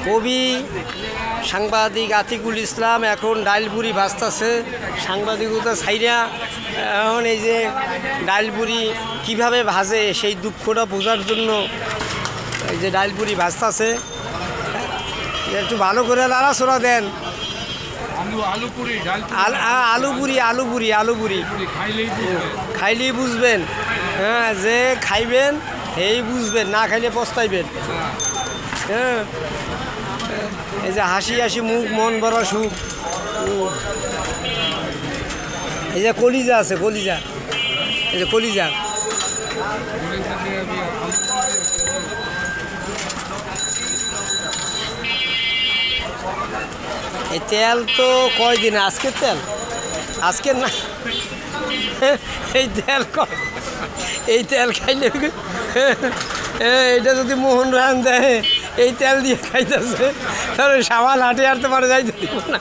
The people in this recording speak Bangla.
কবি সাংবাদিক আতিকুল ইসলাম এখন ডাইলপুরি ভাজতেছে, সাংবাদিকতা ছাইরা এখন এই যে ডাইলপুরি কিভাবে ভাজে সেই দুঃখটা বোঝার জন্য এই যে ডাইলপুরি ভাজতেছে। একটু ভালো করে নাড়াচড়া দেন। আলুপুরি খাইলেই বুঝবেন। হ্যাঁ, যে খাইবেন এই বুঝবেন, না খাইলে পস্তাইবেন। হ্যাঁ, এই যে হাসি হাসি মুখ, মন ভরা সুখ। এই যে কলিজা আছে, কলিজা, এই যে কলিজা। এই তেল তো কয়দিন, আজকের তেল, আজকের না। এই তেল খাইলে এইটা যদি মোহন রান দেয়, এই তেল দিয়ে খাইতেছে, তাহলে সাবান হাঁটে হাঁটতে পারে, যাইতে দিব না।